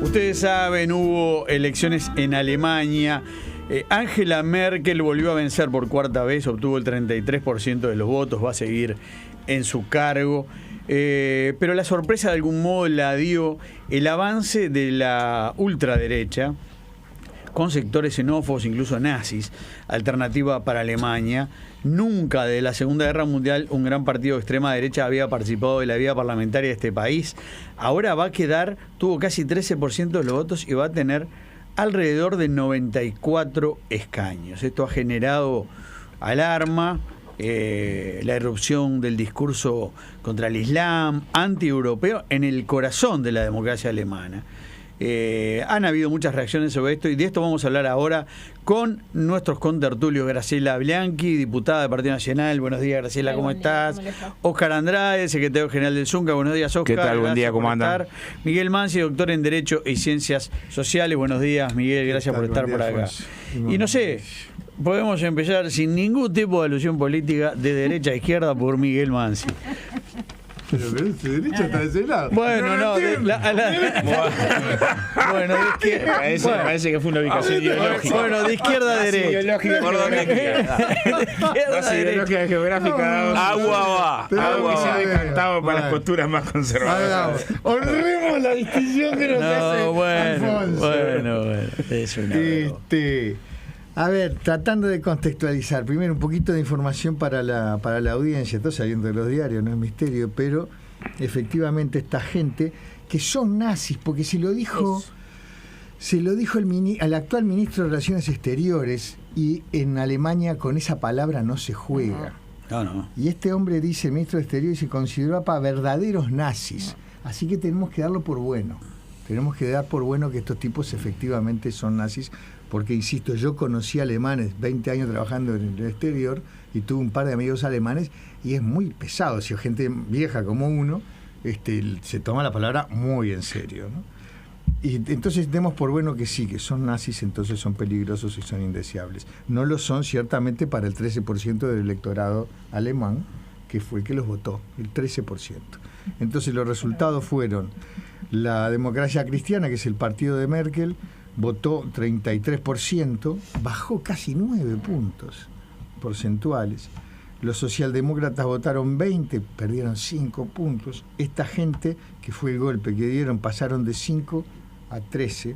Ustedes saben, hubo elecciones en Alemania. Angela Merkel volvió a vencer por cuarta vez, obtuvo el 33% de los votos, va a seguir en su cargo. Pero la sorpresa de algún modo la dio el avance de la ultraderecha, con sectores xenófobos, incluso nazis, Alternativa para Alemania. Nunca desde la Segunda Guerra Mundial un gran partido de extrema derecha había participado de la vida parlamentaria de este país. Ahora tuvo casi 13% de los votos y va a tener alrededor de 94 escaños. Esto ha generado alarma, la irrupción del discurso contra el Islam, anti-europeo, en el corazón de la democracia alemana. Han habido muchas reacciones sobre esto y de esto vamos a hablar ahora con nuestros contertulios. Graciela Bianchi, diputada del Partido Nacional. Buenos días, Graciela, ¿cómo estás? Óscar Andrade, secretario general del Zunca. Buenos días, Óscar. ¿Qué tal? Buen día, ¿cómo andan? Miguel Mansi, doctor en Derecho y Ciencias Sociales. Buenos días, Miguel, gracias por estar por acá. Y no sé, podemos empezar sin ningún tipo de alusión política, de derecha a izquierda, por Miguel Mansi. Pero su derecha está de ese lado. Bueno, no. Bueno, parece que fue una ubicación ideológica. Bueno, de izquierda a derecha. Ideológica geográfica. Agua va. Agua se ha decantado para las posturas más conservadoras. Honremos la distinción que nos hace Alfonso. Bueno. Es una A ver, tratando de contextualizar, primero un poquito de información para la audiencia, está saliendo de los diarios, no es misterio, pero efectivamente esta gente que son nazis, porque se lo dijo al actual ministro de Relaciones Exteriores, y en Alemania con esa palabra no se juega. No. Y este hombre dice, el ministro de Exteriores, se consideró para verdaderos nazis, así que tenemos que darlo por bueno. Tenemos que dar por bueno que estos tipos efectivamente son nazis, porque, insisto, yo conocí alemanes, 20 años trabajando en el exterior, y tuve un par de amigos alemanes, y es muy pesado. Si gente vieja como uno, se toma la palabra muy en serio, ¿no? Y entonces demos por bueno que sí, que son nazis, entonces son peligrosos y son indeseables. No lo son ciertamente para el 13% del electorado alemán, que fue el que los votó, el 13%. Entonces los resultados fueron: la Democracia Cristiana, que es el partido de Merkel, votó 33%, bajó casi 9 puntos porcentuales. Los socialdemócratas votaron 20, perdieron 5 puntos. Esta gente, que fue el golpe que dieron, pasaron de 5 a 13.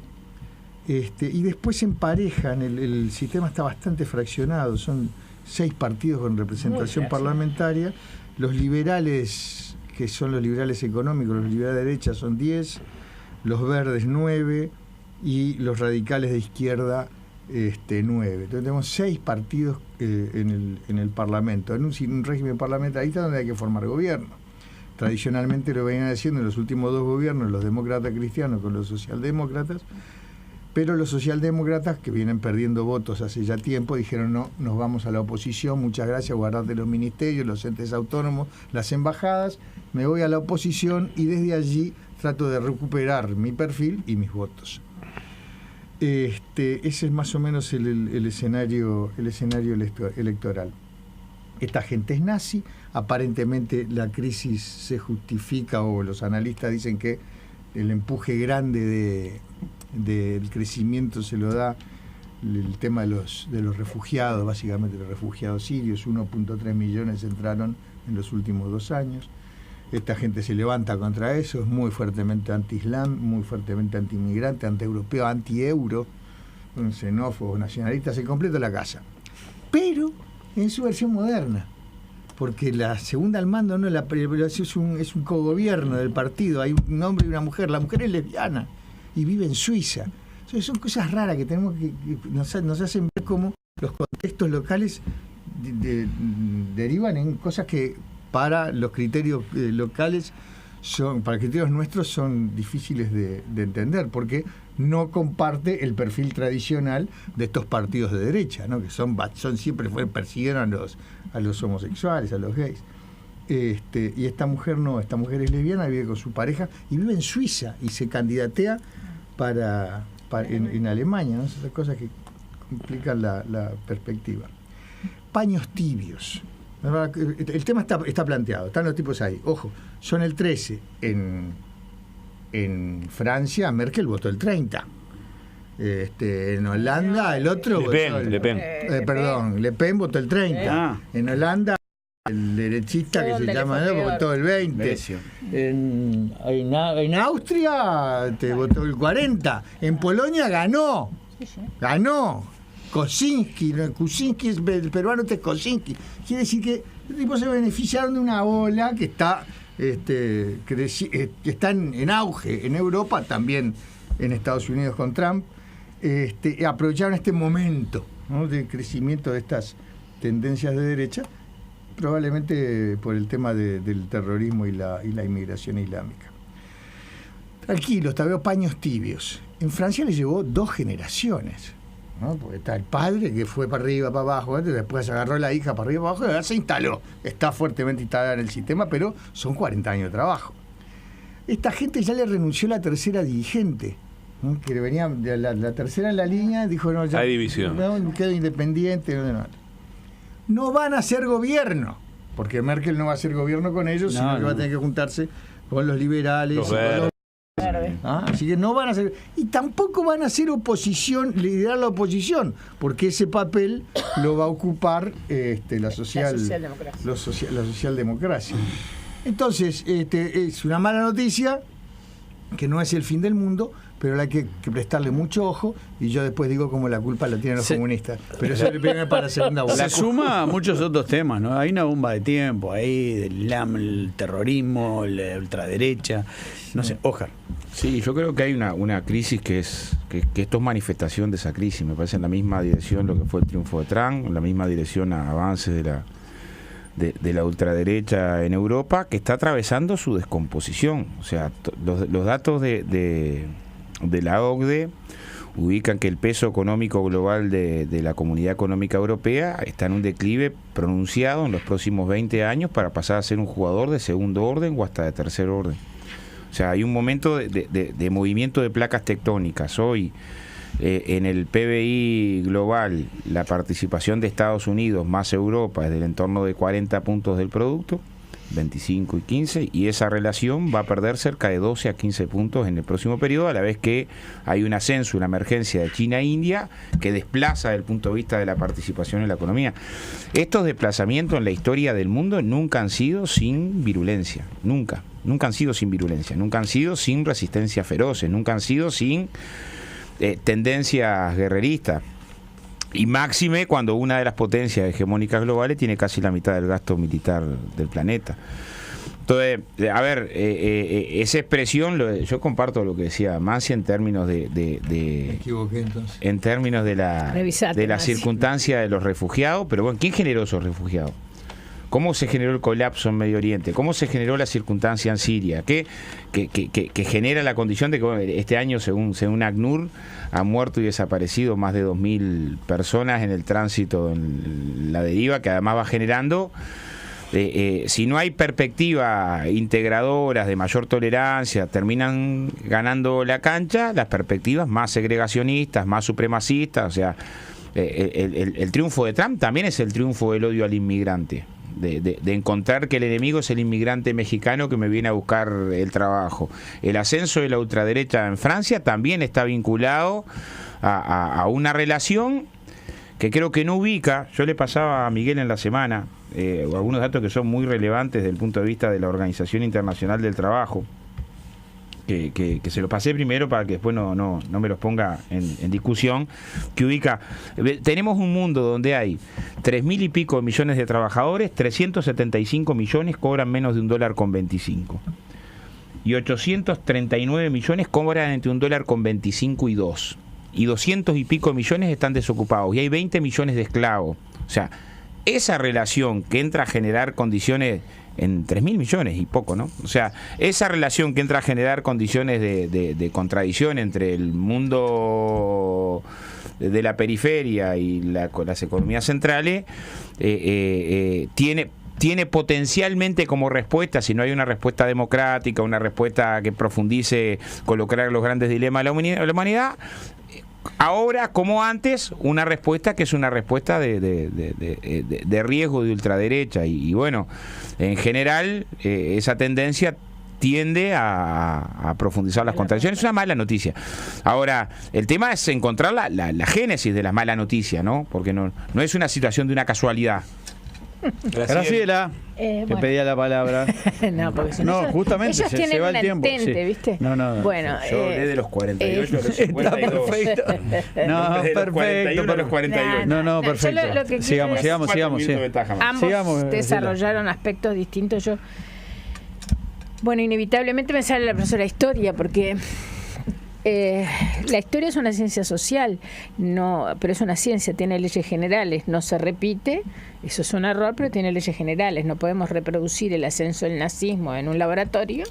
Y después se emparejan, el sistema está bastante fraccionado, son 6 partidos con representación parlamentaria. Los liberales, que son los liberales económicos, los liberales de derecha, son 10, los verdes 9, y los radicales de izquierda 9. Entonces tenemos 6 partidos en el Parlamento, en un régimen parlamentarista donde hay que formar gobierno. Tradicionalmente lo venían haciendo en los últimos 2 gobiernos los demócratas cristianos con los socialdemócratas, pero los socialdemócratas, que vienen perdiendo votos hace ya tiempo, dijeron: no, nos vamos a la oposición, muchas gracias, guardate los ministerios, los entes autónomos, las embajadas, me voy a la oposición y desde allí trato de recuperar mi perfil y mis votos. Ese es más o menos el escenario electoral. Esta gente es nazi, aparentemente la crisis se justifica, o los analistas dicen que el empuje grande del crecimiento se lo da el tema de los refugiados, básicamente los refugiados sirios. 1.3 millones entraron en los últimos 2 años. Esta gente se levanta contra eso, es muy fuertemente anti-islam, muy fuertemente anti-inmigrante, anti-europeo, anti-euro, xenófobo, nacionalista, se completa la casa. Pero en su versión moderna, porque la segunda al mando no es un cogobierno del partido, hay un hombre y una mujer, la mujer es lesbiana y vive en Suiza. Entonces son cosas raras que tenemos que nos hacen ver cómo los contextos locales derivan en cosas que para los criterios locales, para criterios nuestros, son difíciles de entender, porque no comparte el perfil tradicional de estos partidos de derecha, ¿no? Que son siempre persiguieron a los homosexuales, a los gays. Y esta mujer no, esta mujer es lesbiana, vive con su pareja y vive en Suiza y se candidatea en Alemania, ¿no? Esas cosas que complican la perspectiva. Paños tibios. El tema está planteado, están los tipos ahí. Ojo, son el 13 en en Francia Merkel votó el 30%. En Holanda el otro Le Pen. Le Pen votó el 30%. En Holanda el derechista que se llama votó el 20%. En Austria te votó el 40%. En Polonia ganó. Kosinski, el peruano es Kosinski. Quiere decir que los tipos se beneficiaron de una ola que está que está en auge en Europa, también en Estados Unidos con Trump. Aprovecharon este momento, ¿no?, de crecimiento de estas tendencias de derecha, probablemente por el tema del terrorismo y la inmigración islámica. Tranquilos, te veo paños tibios. En Francia le llevó 2 generaciones, ¿no? Porque está el padre que fue para arriba, para abajo, después agarró la hija para arriba, para abajo, y ahora se instaló. Está fuertemente instalada en el sistema, pero son 40 años de trabajo. Esta gente ya le renunció la tercera dirigente, ¿no?, que venía de la tercera en la línea, dijo, no, ya hay división. No, quedo independiente. No van a hacer gobierno, porque Merkel no va a hacer gobierno con ellos, sino que va a tener que juntarse con los liberales, así que no van a hacer, y tampoco van a hacer oposición, liderar la oposición, porque ese papel lo va a ocupar la socialdemocracia. Entonces, es una mala noticia, que no es el fin del mundo, pero hay que prestarle mucho ojo, y yo después digo como la culpa la tienen los comunistas, pero eso viene para la segunda vuelta. Se suma a muchos otros temas, ¿no? Hay una bomba de tiempo ahí, el terrorismo, la ultraderecha, no sé, Óscar. Sí, yo creo que hay una crisis que esto es manifestación de esa crisis. Me parece en la misma dirección lo que fue el triunfo de Trump, en la misma dirección a avances de la ultraderecha en Europa, que está atravesando su descomposición. O sea, los datos de la OCDE ubican que el peso económico global de la Comunidad Económica Europea está en un declive pronunciado en los próximos 20 años para pasar a ser un jugador de segundo orden o hasta de tercer orden. O sea, hay un momento de movimiento de placas tectónicas. Hoy, en el PBI global, la participación de Estados Unidos más Europa es del entorno de 40 puntos del producto, 25 y 15, y esa relación va a perder cerca de 12 a 15 puntos en el próximo periodo, a la vez que hay un ascenso, una emergencia de China e India que desplaza desde el punto de vista de la participación en la economía. Estos desplazamientos en la historia del mundo nunca han sido sin virulencia, nunca han sido sin virulencia, nunca han sido sin resistencia feroces, nunca han sido sin tendencias guerreristas. Y máxime cuando una de las potencias hegemónicas globales tiene casi la mitad del gasto militar del planeta. Entonces, a ver, esa expresión, yo comparto lo que decía Mansi en términos Me equivoqué entonces. en términos de la circunstancia de los refugiados, pero bueno, ¿quién generó esos refugiados? ¿Cómo se generó el colapso en Medio Oriente? ¿Cómo se generó la circunstancia en Siria? Que genera la condición de que bueno, este año, según ACNUR, han muerto y desaparecido más de 2.000 personas en el tránsito, en la deriva, que además va generando, si no hay perspectivas integradoras de mayor tolerancia, terminan ganando la cancha las perspectivas más segregacionistas, más supremacistas. O sea, el triunfo de Trump también es el triunfo del odio al inmigrante. De encontrar que el enemigo es el inmigrante mexicano que me viene a buscar el trabajo. El ascenso de la ultraderecha en Francia también está vinculado a una relación que creo que no ubica. Yo le pasaba a Miguel en la semana algunos datos que son muy relevantes desde el punto de vista de la Organización Internacional del Trabajo, que se los pasé primero para que después no me los ponga en discusión, que ubica, tenemos un mundo donde hay 3.000 y pico millones de trabajadores, 375 millones cobran menos de $1.25 y 839 millones cobran entre $1.25 y 2, y 200 y pico millones están desocupados, y hay 20 millones de esclavos. O sea, esa relación que entra a generar condiciones en 3.000 millones y poco, ¿no? O sea, esa relación que entra a generar condiciones de contradicción entre el mundo de la periferia y las economías centrales, tiene potencialmente como respuesta, si no hay una respuesta democrática, una respuesta que profundice colocar los grandes dilemas de la humanidad, ahora como antes, una respuesta que es una respuesta de riesgo de ultraderecha, y bueno, en general esa tendencia tiende a profundizar las contradicciones. Es una mala noticia. Ahora, el tema es encontrar la génesis de la mala noticia, ¿no? Porque no es una situación de una casualidad. Graciela, que pedía la palabra. No, porque si no, justamente se va el tiempo. Entente, ¿viste? No. Bueno, yo hablé de los 48 a los 52. Perfecto. No, perfecto. Los 48. No, perfecto. Lo que sigamos. Ambos desarrollaron aspectos distintos. Bueno, inevitablemente me sale la profesora de historia, porque la historia es una ciencia social, pero es una ciencia, tiene leyes generales, no se repite, eso es un error, pero tiene leyes generales. No podemos reproducir el ascenso del nazismo en un laboratorio,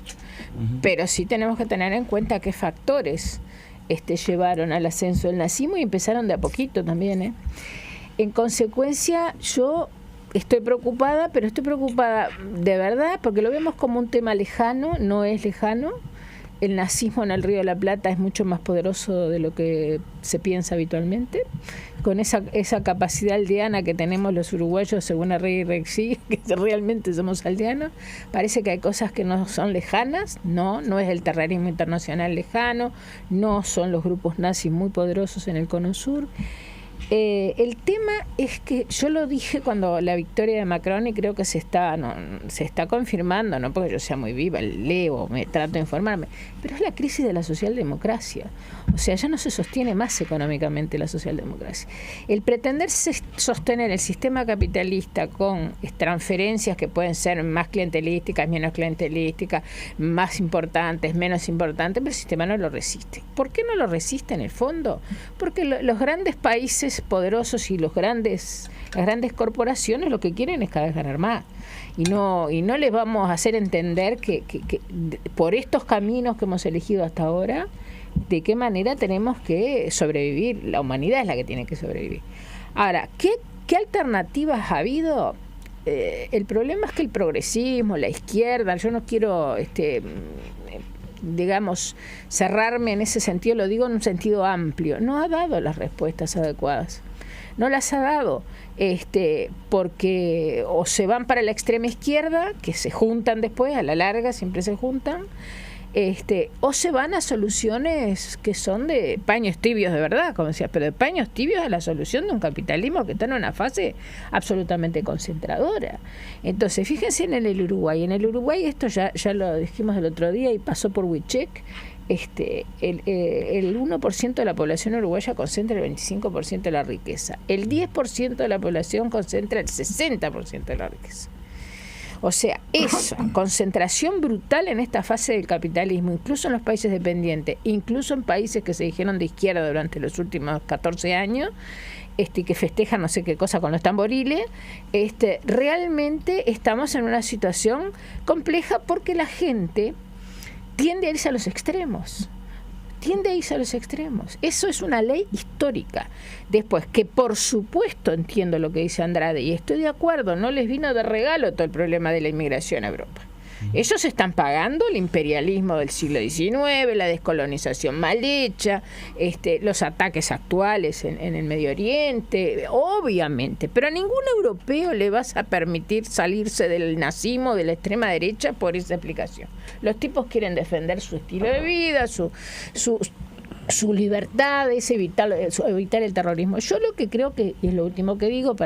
pero sí tenemos que tener en cuenta qué factores llevaron al ascenso del nazismo, y empezaron de a poquito también. En consecuencia, yo estoy preocupada, pero estoy preocupada de verdad, porque lo vemos como un tema lejano. No es lejano. El nazismo en el Río de la Plata es mucho más poderoso de lo que se piensa habitualmente. Con esa capacidad aldeana que tenemos los uruguayos, según Arregui y Rexi, que realmente somos aldeanos, parece que hay cosas que no son lejanas. No es el terrorismo internacional lejano, no son los grupos nazis muy poderosos en el Cono Sur. El tema es que yo lo dije cuando la victoria de Macron, y creo que se está confirmando, no porque yo sea muy viva, leo, me trato de informarme, pero es la crisis de la socialdemocracia. O sea, ya no se sostiene más económicamente la socialdemocracia. El pretender sostener el sistema capitalista con transferencias que pueden ser más clientelísticas, menos clientelísticas, más importantes, menos importantes, pero el sistema no lo resiste. ¿Por qué no lo resiste en el fondo? Porque los grandes países poderosos y las grandes corporaciones lo que quieren es cada vez ganar más, y no les vamos a hacer entender que por estos caminos que hemos elegido hasta ahora, de qué manera tenemos que sobrevivir. La humanidad es la que tiene que sobrevivir. Ahora, ¿qué alternativas ha habido? El problema es que el progresismo, la izquierda, yo no quiero digamos, cerrarme en ese sentido, lo digo en un sentido amplio, no ha dado las respuestas adecuadas. No las ha dado, porque o se van para la extrema izquierda, que se juntan después, a la larga siempre se juntan, o se van a soluciones que son de paños tibios de verdad, como decía, pero de paños tibios a la solución de un capitalismo que está en una fase absolutamente concentradora. Entonces, fíjense en el Uruguay. En el Uruguay, esto ya lo dijimos el otro día y pasó por WeCheck, el 1% de la población uruguaya concentra el 25% de la riqueza. El 10% de la población concentra el 60% de la riqueza. O sea, esa concentración brutal en esta fase del capitalismo, incluso en los países dependientes, incluso en países que se dijeron de izquierda durante los últimos 14 años, que festejan no sé qué cosa con los tamboriles, realmente estamos en una situación compleja, porque la gente tiende a irse a los extremos. Eso es una ley histórica. Después, que por supuesto entiendo lo que dice Andrade, y estoy de acuerdo, no les vino de regalo todo el problema de la inmigración a Europa. Ellos están pagando el imperialismo del siglo XIX, la descolonización mal hecha, los ataques actuales en el Medio Oriente, obviamente, pero a ningún europeo le vas a permitir salirse del nazismo, de la extrema derecha, por esa explicación. Los tipos quieren defender su estilo de vida, su libertad, es evitar el terrorismo. Yo lo que creo que, y es lo último que digo,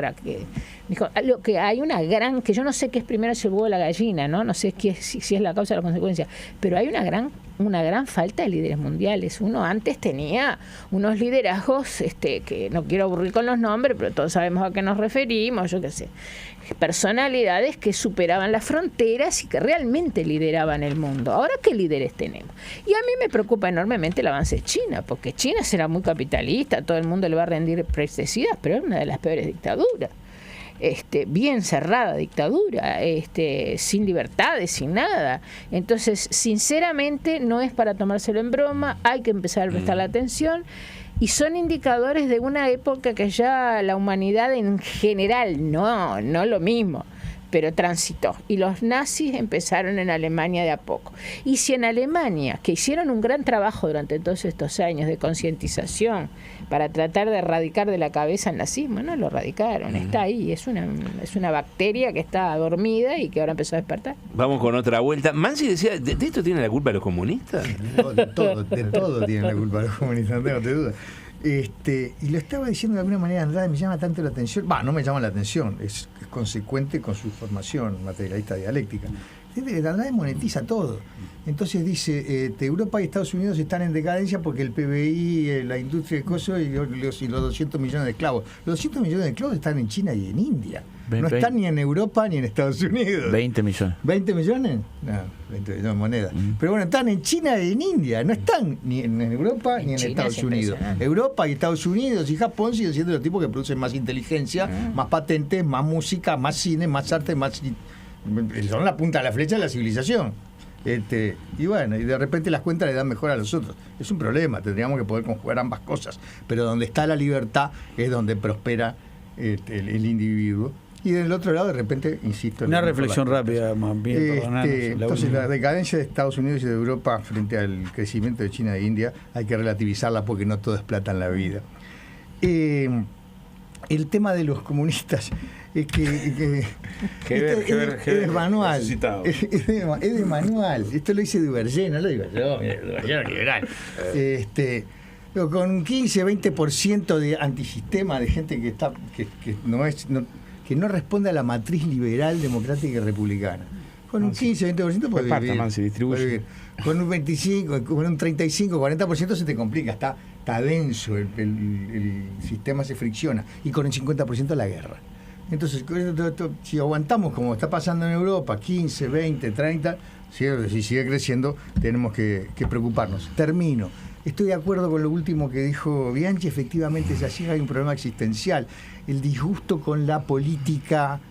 lo que hay una gran, que yo no sé qué es primero, si el huevo o la gallina, no sé si es la causa o la consecuencia, pero hay una gran falta de líderes mundiales. Uno antes tenía unos liderazgos, que no quiero aburrir con los nombres, pero todos sabemos a qué nos referimos, yo qué sé, personalidades que superaban las fronteras y que realmente lideraban el mundo. Ahora, ¿qué líderes tenemos? Y a mí me preocupa enormemente el avance de China, porque China será muy capitalista, todo el mundo le va a rendir pleitesías, pero es una de las peores dictaduras. Bien cerrada dictadura, sin libertades, sin nada. Entonces, sinceramente, no es para tomárselo en broma, hay que empezar a prestarle atención, y son indicadores de una época que ya la humanidad en general, no lo mismo, pero transitó. Y los nazis empezaron en Alemania de a poco. Y si en Alemania, que hicieron un gran trabajo durante todos estos años de concientización para tratar de erradicar de la cabeza el nazismo, no lo erradicaron, está ahí, es una bacteria que está dormida y que ahora empezó a despertar. Vamos con otra vuelta. Mansi decía, ¿de esto tienen la culpa los comunistas? De todo tienen la culpa los comunistas, no tengo duda. Y lo estaba diciendo de alguna manera Andrade, me llama tanto la atención, no me llama la atención, es consecuente con su formación materialista dialéctica. Andrade monetiza todo. Entonces dice, Europa y Estados Unidos están en decadencia porque el PBI, la industria de cosas y los 200 millones de esclavos. Los 200 millones de esclavos están en China y en India. No están ni en Europa ni en Estados Unidos. 20 millones. ¿20 millones? No, 20 millones de monedas. Pero bueno, están en China y en India. No están ni en Europa ni en Estados Unidos. Europa y Estados Unidos y Japón siguen siendo los tipos que producen más inteligencia, más patentes, más música, más cine, más arte, más... Son la punta de la flecha de la civilización. Y bueno, y de repente las cuentas le dan mejor a los otros. Es un problema, tendríamos que poder conjugar ambas cosas. Pero donde está la libertad es donde prospera el individuo. Y del otro lado, de repente, insisto... Una reflexión rápida, más bien, entonces, la decadencia de Estados Unidos y de Europa frente al crecimiento de China e India hay que relativizarla porque no todo es plata en la vida. El tema de los comunistas es que es de manual. Es de manual. Esto lo hice Duverger, no lo digo yo, Duverger liberal. Con un 15-20% de antisistema, de gente que no responde a la matriz liberal, democrática y republicana. Con un 15-20% puede vivir. Se distribuye. Con un 25, con un 35-40% se te complica, está denso, el sistema se fricciona, y con el 50% la guerra. Entonces, si aguantamos como está pasando en Europa, 15, 20, 30, si sigue creciendo, tenemos que preocuparnos. Termino. Estoy de acuerdo con lo último que dijo Bianchi, efectivamente es así, hay un problema existencial, el disgusto con la política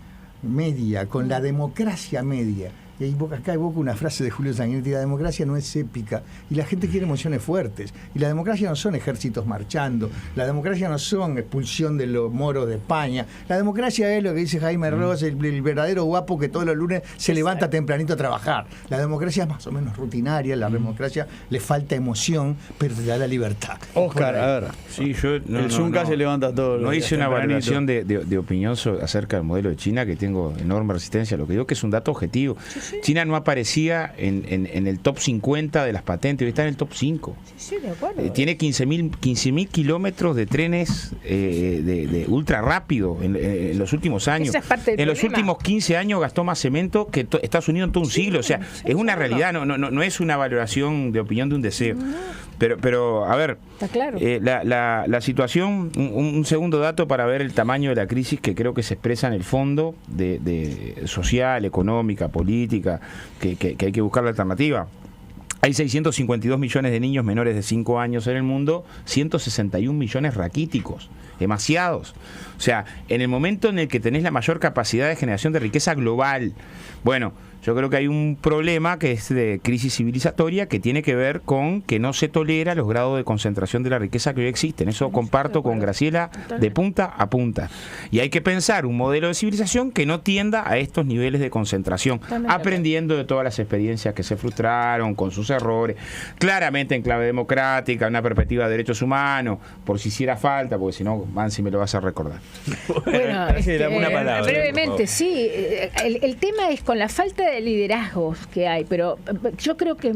media, con la democracia media. Y ahí acá evoco una frase de Julio Sanguinetti: la democracia no es épica, y la gente quiere emociones fuertes, y la democracia no son ejércitos marchando, la democracia no son expulsión de los moros de España, la democracia es lo que dice Jaime Ross, el verdadero guapo que todos los lunes se levanta tempranito a trabajar. La democracia es más o menos rutinaria, la democracia le falta emoción, pero te da la libertad. Oscar, a ver, sí, yo el Zunca se levanta todo. No hice una valoración de opinión acerca del modelo de China, que tengo enorme resistencia. Lo que digo que es un dato objetivo. China no aparecía en el top 50 de las patentes, hoy está en el top 5. Sí, de acuerdo. Tiene 15.000 kilómetros de trenes de ultra rápido en los últimos años. Esa es parte del en los problema. últimos 15 años gastó más cemento que Estados Unidos en todo un siglo. O sea, es una realidad, no es una valoración de opinión de un deseo. Pero a ver, está claro. La situación, un segundo dato para ver el tamaño de la crisis, que creo que se expresa en el fondo de social, económica, política, que hay que buscar la alternativa. Hay 652 millones de niños menores de 5 años en el mundo, 161 millones raquíticos, demasiados. O sea, en el momento en el que tenés la mayor capacidad de generación de riqueza global, bueno, yo creo que hay un problema que es de crisis civilizatoria, que tiene que ver con que no se tolera los grados de concentración de la riqueza que hoy existen. Eso comparto con Graciela de punta a punta. Y hay que pensar un modelo de civilización que no tienda a estos niveles de concentración, aprendiendo de todas las experiencias que se frustraron, con sus errores, claramente en clave democrática, una perspectiva de derechos humanos, por si hiciera falta, porque si no, Mansi me lo vas a recordar. Bueno, una palabra, brevemente, sí. El tema es con la falta de liderazgos que hay, pero yo creo que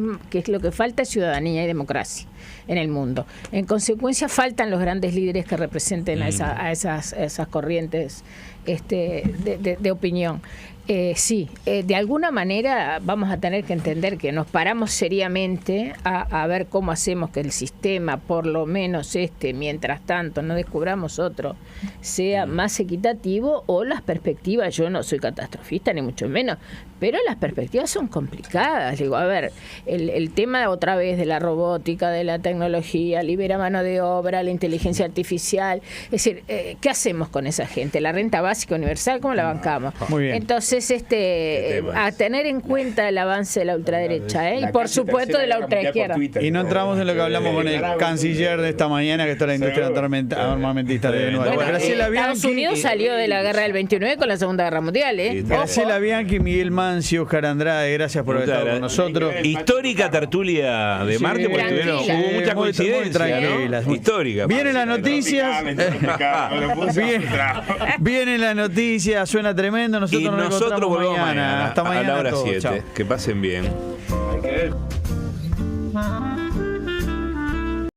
lo que falta es ciudadanía y democracia en el mundo. En consecuencia, faltan los grandes líderes que representen a esas corrientes de opinión. De alguna manera vamos a tener que entender que nos paramos seriamente a ver cómo hacemos que el sistema, por lo menos mientras tanto no descubramos otro, sea más equitativo, o las perspectivas, yo no soy catastrofista ni mucho menos, pero las perspectivas son complicadas. Digo, a ver, el tema otra vez de la robótica, de la tecnología, libera mano de obra, la inteligencia artificial, es decir, ¿qué hacemos con esa gente? La renta básica universal, ¿cómo la bancamos? Muy bien. Entonces, es a tener en cuenta el avance de la ultraderecha, y por supuesto de la ultraizquierda. Y no entramos en lo que hablamos con el canciller de esta mañana, que está la industria armamentista de nuevo. Bueno, Estados Unidos salió de la guerra del 29 con la Segunda Guerra Mundial. Graciela Bianchi, Miguel Mancio, Oscar Andrade, gracias por haber estado con nosotros. Histórica tertulia de Marte, porque hubo mucha coincidencia, ¿no? Histórica. Vienen las noticias. Vienen las noticias, suena tremendo. Nosotros volvemos mañana. Hasta mañana a la hora todos. 7. Chao. Que pasen bien. Hay que ver.